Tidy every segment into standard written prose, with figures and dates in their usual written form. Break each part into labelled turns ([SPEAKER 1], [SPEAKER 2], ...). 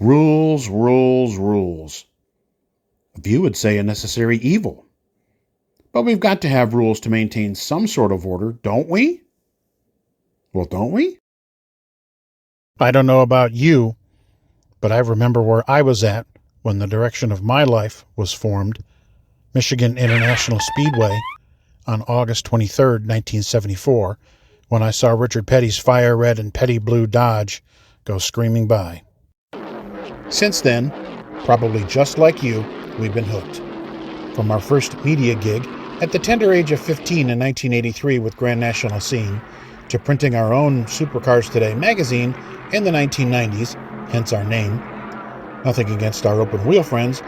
[SPEAKER 1] Rules, rules, rules. A few would say a necessary evil. But we've got to have rules to maintain some sort of order, don't we? Well, don't we?
[SPEAKER 2] I don't know about you, but I remember where I was at when the direction of my life was formed, Michigan International Speedway, on August 23, 1974, when I saw Richard Petty's fire red and petty blue Dodge go screaming by. Since then, probably just like you, we've been hooked. From our first media gig at the tender age of 15 in 1983 with Grand National Scene, to printing our own Supercars Today magazine in the 1990s, hence our name. Nothing against our open wheel friends,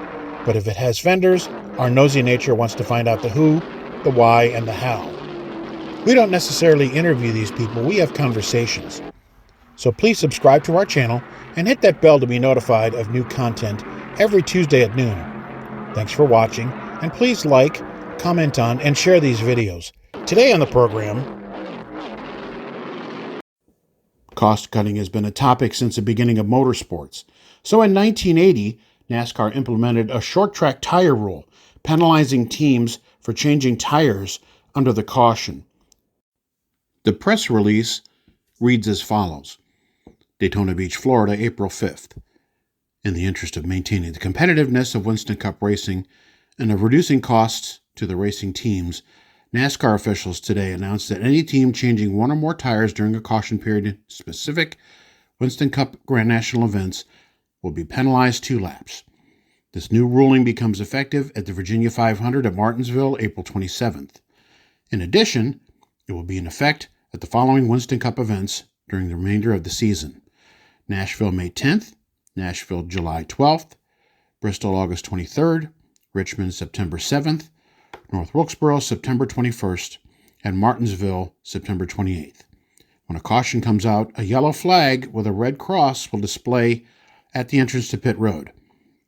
[SPEAKER 2] but if it has fenders, our nosy nature wants to find out the who, the why, and the how. We don't necessarily interview these people, we have conversations. So please subscribe to our channel and hit that bell to be notified of new content every Tuesday at noon. Thanks for watching, and please like, comment on, and share these videos. Today on the program, cost cutting has been a topic since the beginning of motorsports. So in 1980, NASCAR implemented a short track tire rule, penalizing teams for changing tires under the caution. The press release reads as follows: Daytona Beach, Florida, April 5th. In the interest of maintaining the competitiveness of Winston Cup racing and of reducing costs to the racing teams, NASCAR officials today announced that any team changing one or more tires during a caution period in specific Winston Cup Grand National events will be penalized 2 laps. This new ruling becomes effective at the Virginia 500 at Martinsville, April 27th. In addition, it will be in effect at the following Winston Cup events during the remainder of the season: Nashville, May 10th, Nashville, July 12th, Bristol, August 23rd, Richmond, September 7th, North Wilkesboro, September 21st, and Martinsville, September 28th. When a caution comes out, a yellow flag with a red cross will display at the entrance to pit road.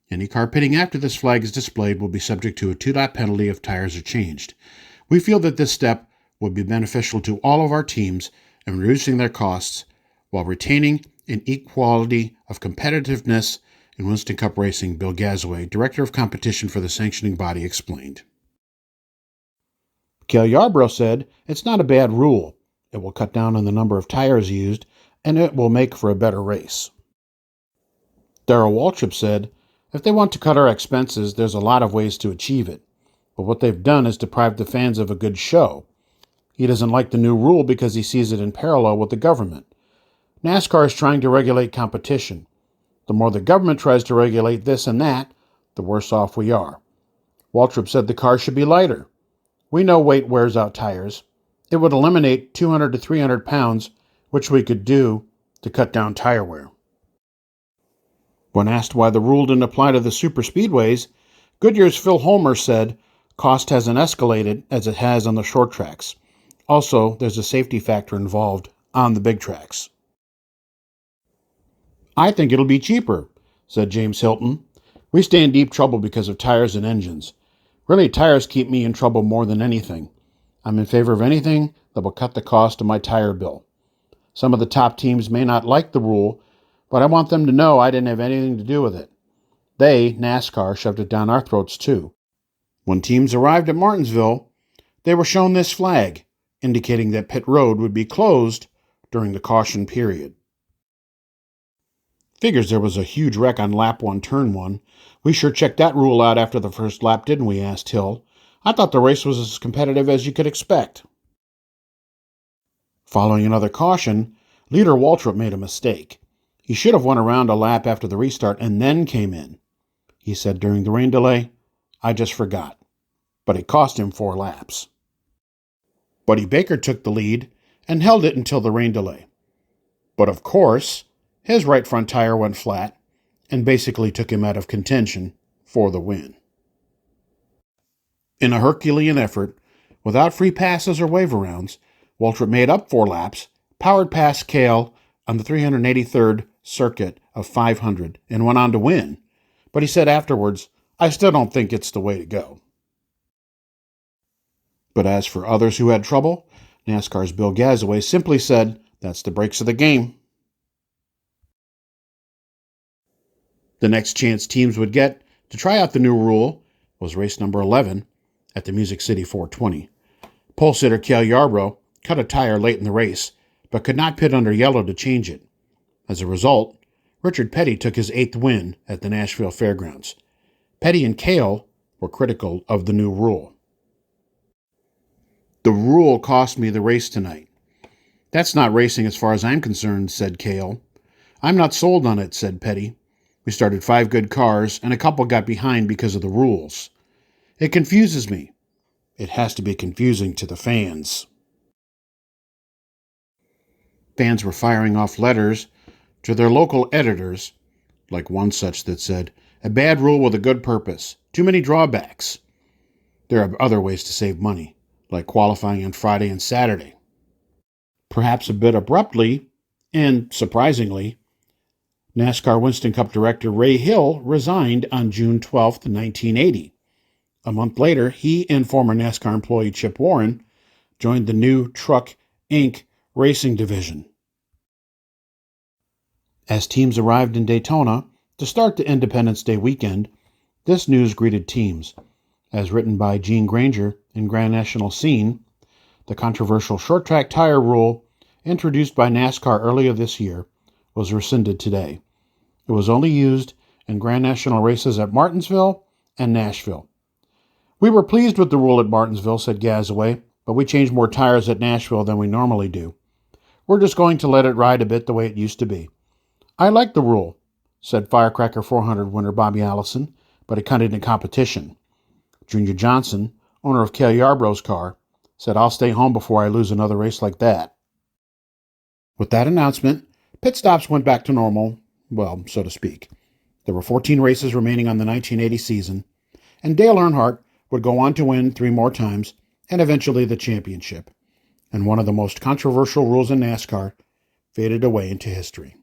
[SPEAKER 2] Any car pitting after this flag is displayed will be subject to a 2-lap penalty if tires are changed. We feel that this step would be beneficial to all of our teams in reducing their costs while retaining an equality of competitiveness in Winston Cup racing, Bill Gazaway, Director of Competition for the sanctioning body, explained. Cale Yarborough said, "It's not a bad rule. It will cut down on the number of tires used, and it will make for a better race." Darrell Waltrip said, "If they want to cut our expenses, there's a lot of ways to achieve it. But what they've done is deprive the fans of a good show. He doesn't like the new rule because he sees it in parallel with the government. NASCAR is trying to regulate competition. The more the government tries to regulate this and that, the worse off we are." Waltrip said the car should be lighter. "We know weight wears out tires. It would eliminate 200 to 300 pounds, which we could do to cut down tire wear." When asked why the rule didn't apply to the super speedways, Goodyear's Phil Homer said, "Cost hasn't escalated as it has on the short tracks. Also, there's a safety factor involved on the big tracks." "I think it'll be cheaper," said James Hilton. "We stay in deep trouble because of tires and engines. Really, tires keep me in trouble more than anything. I'm in favor of anything that will cut the cost of my tire bill. Some of the top teams may not like the rule, but I want them to know I didn't have anything to do with it. They, NASCAR, shoved it down our throats too. When teams arrived at Martinsville, they were shown this flag, indicating that pit road would be closed during the caution period." "Figures there was a huge wreck on lap 1, turn 1. We sure checked that rule out after the first lap, didn't we?" asked Hill. "I thought the race was as competitive as you could expect." Following another caution, leader Waltrip made a mistake. He should have won around a lap after the restart and then came in. He said during the rain delay, "I just forgot." But it cost him 4 laps. Buddy Baker took the lead and held it until the rain delay. But of course, his right front tire went flat and basically took him out of contention for the win. In a Herculean effort, without free passes or wave arounds, Waltrip made up 4 laps, powered past Cale on the 383rd circuit of 500, and went on to win. But he said afterwards, "I still don't think it's the way to go." But as for others who had trouble, NASCAR's Bill Gazaway simply said, "That's the breaks of the game." The next chance teams would get to try out the new rule was race number 11 at the Music City 420. Pole sitter Cale Yarborough cut a tire late in the race, but could not pit under yellow to change it. As a result, Richard Petty took his 8th win at the Nashville Fairgrounds. Petty and Cale were critical of the new rule. "The rule cost me the race tonight." "That's not racing as far as I'm concerned," said Cale. "I'm not sold on it," said Petty. "We started 5 good cars, and a couple got behind because of the rules. It confuses me." "It has to be confusing to the fans." Fans were firing off letters to their local editors, like one such that said, "A bad rule with a good purpose. Too many drawbacks. There are other ways to save money, like qualifying on Friday and Saturday." Perhaps a bit abruptly, and surprisingly, NASCAR Winston Cup director Ray Hill resigned on June 12, 1980. A month later, he and former NASCAR employee Chip Warren joined the new Truck, Inc. racing division. As teams arrived in Daytona to start the Independence Day weekend, this news greeted teams. As written by Gene Granger in Grand National Scene, the controversial short track tire rule introduced by NASCAR earlier this year was rescinded today. It was only used in Grand National races at Martinsville and Nashville. "We were pleased with the rule at Martinsville," said Gazaway, "but we changed more tires at Nashville than we normally do. We're just going to let it ride a bit the way it used to be." "I like the rule," said Firecracker 400 winner Bobby Allison, "but it cut into competition." Junior Johnson, owner of Cale Yarborough's car, said, "I'll stay home before I lose another race like that." With that announcement, pit stops went back to normal, well, so to speak. There were 14 races remaining on the 1980 season, and Dale Earnhardt would go on to win 3 more times and eventually the championship. And one of the most controversial rules in NASCAR faded away into history.